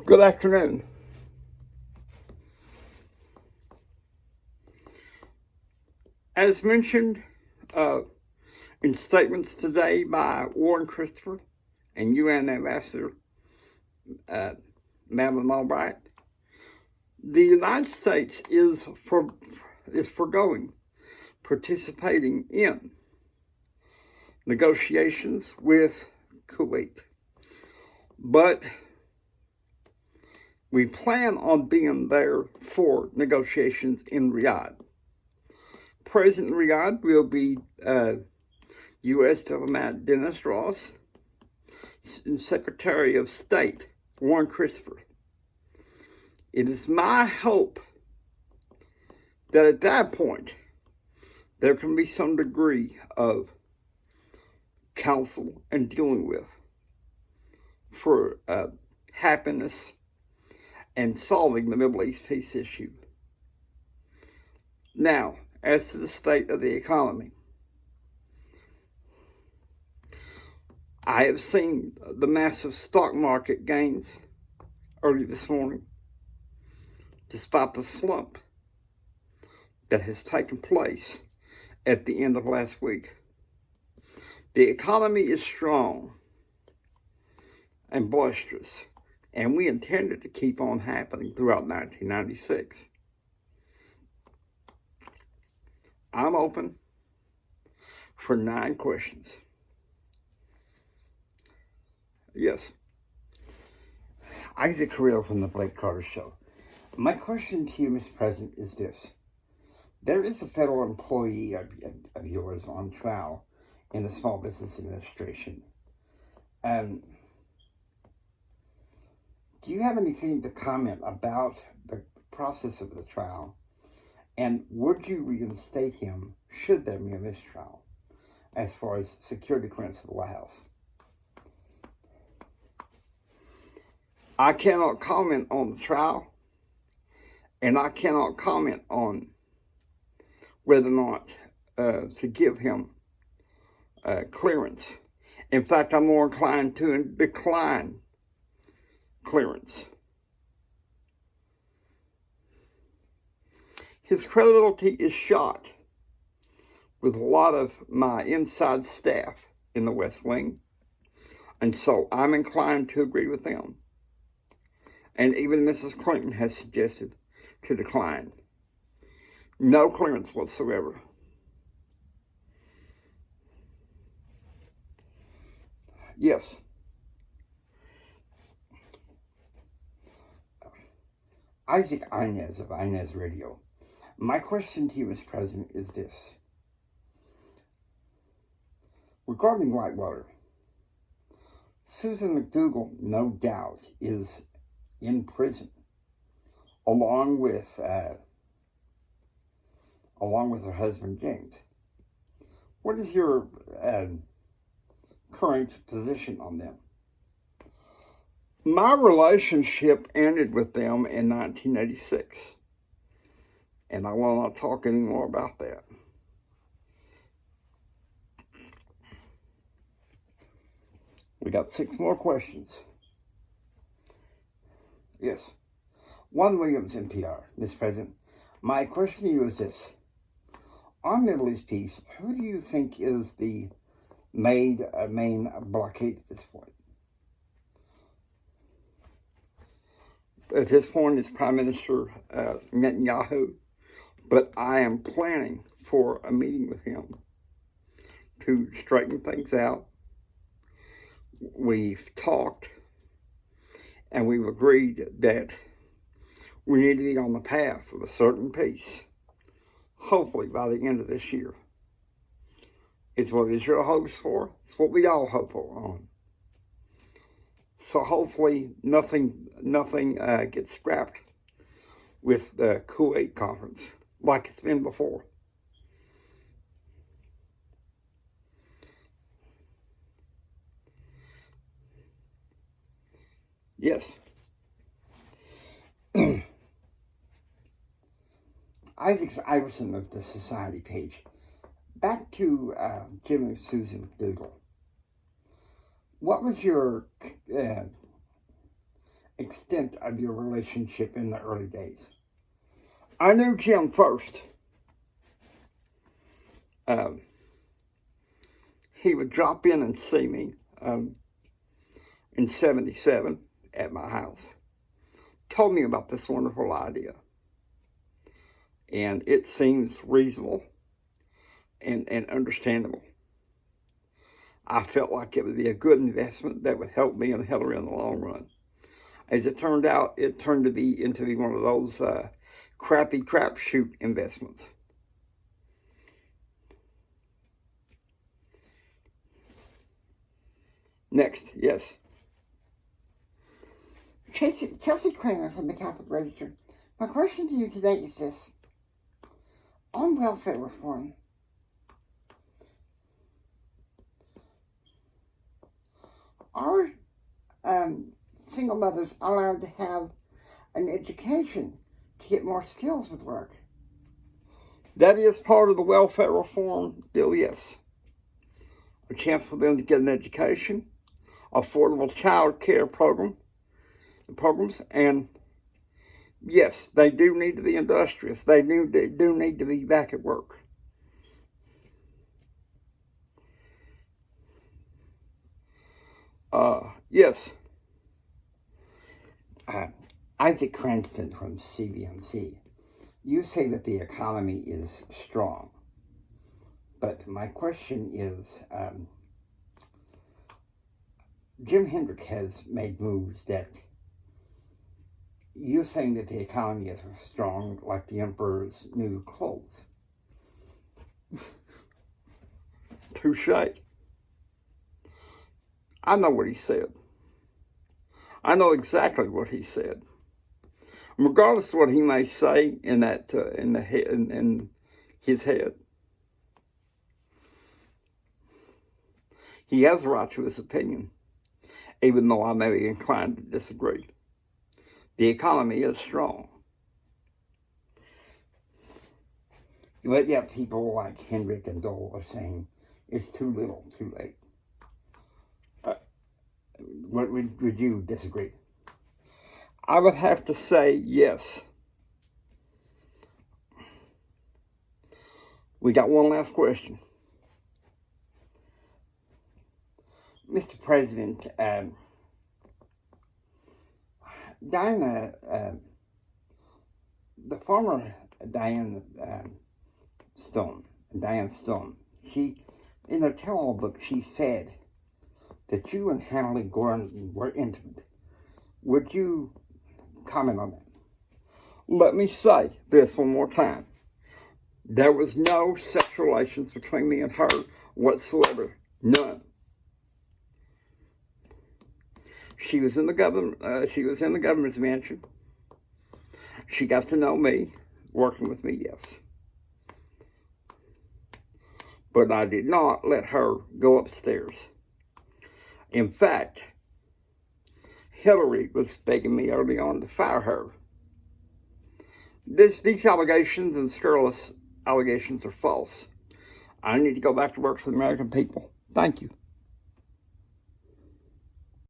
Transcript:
Good afternoon. As mentioned in statements today by Warren Christopher and UN Ambassador Madeleine Albright, the United States is foregoing participating in negotiations with Kuwait, but we plan on being there for negotiations in Riyadh. Present in Riyadh will be U.S. diplomat Dennis Ross and Secretary of State Warren Christopher. It is my hope that at that point there can be some degree of counsel and dealing with for happiness and solving the Middle East peace issue. Now, as to the state of the economy, I have seen the massive stock market gains early this morning, despite the slump that has taken place at the end of last week. The economy is strong and boisterous, and we intend it to keep on happening throughout 1996. I'm open for 9 questions. Yes. Isaac Carrillo from the Blake Carter Show. My question to you, Mr. President, is this. There is a federal employee of yours on trial in the Small Business Administration. Do you have anything to comment about the process of the trial? And would you reinstate him should there be a mistrial as far as security clearance of the White House? I cannot comment on the trial, and I cannot comment on whether or not to give him clearance. In fact, I'm more inclined to decline clearance. His credibility is shot with a lot of my inside staff in the West Wing, and so I'm inclined to agree with them. And even Mrs. Clinton has suggested to decline. No clearance whatsoever. Yes. Isaac Inez of Inez Radio. My question to you, Mr. President, is this. Regarding Whitewater, Susan McDougal, no doubt, is in prison, along with her husband, James. What is your current position on them? My relationship ended with them in 1986. And I will not talk anymore about that. We got 6 more questions. Yes. Juan Williams, NPR. Mr. President, my question to you is this. On Middle East peace, who do you think is the main blockade at this point? At this point, it's Prime Minister Netanyahu. But I am planning for a meeting with him to straighten things out. We've talked and we've agreed that we need to be on the path of a certain peace, hopefully by the end of this year. It's what Israel hopes for. It's what we all hope for. So hopefully nothing gets scrapped with the Kuwait conference, like it's been before. Yes. Isaac Iverson of the Society page. Back to Jim and Susan McDougal. What was your extent of your relationship in the early days. I knew Jim first. He would drop in and see me in 77 at my house. Told me about this wonderful idea. And it seems reasonable and understandable. I felt like it would be a good investment that would help me and Hillary in the long run. As it turned out, it turned to be into one of those crappy crapshoot investments. Next, yes. Chelsea Kramer from the Catholic Register. My question to you today is this. On welfare reform, are single mothers allowed to have an education to get more skills with work? That is part of the welfare reform bill, yes. A chance for them to get an education, affordable child care programs, and yes, they do need to be industrious. They do need to be back at work. Yes. Isaac Cranston from CBNC. You say that the economy is strong. But my question is, Jim Hendrick has made moves that you're saying that the economy is strong like the emperor's new clothes. Touche. I know what he said. I know exactly what he said. Regardless of what he may say in that in his head, he has a right to his opinion, even though I may be inclined to disagree. The economy is strong. But yet people like Hendrick and Dole are saying it's too little, too late. Would you disagree? I would have to say yes. We got one last question. Mr. President, Diana, the former Diane Stone, she, in her tell-all book, she said that you and Hanley Gordon were intimate. Would you comment on that? Let me say this one more time. There was no sexual relations between me and her whatsoever. None. She was in the governor's mansion. She got to know me, working with me, yes. But I did not let her go upstairs. In fact, Hillary was begging me early on to fire her. These allegations and scurrilous allegations are false. I need to go back to work for the American people. Thank you.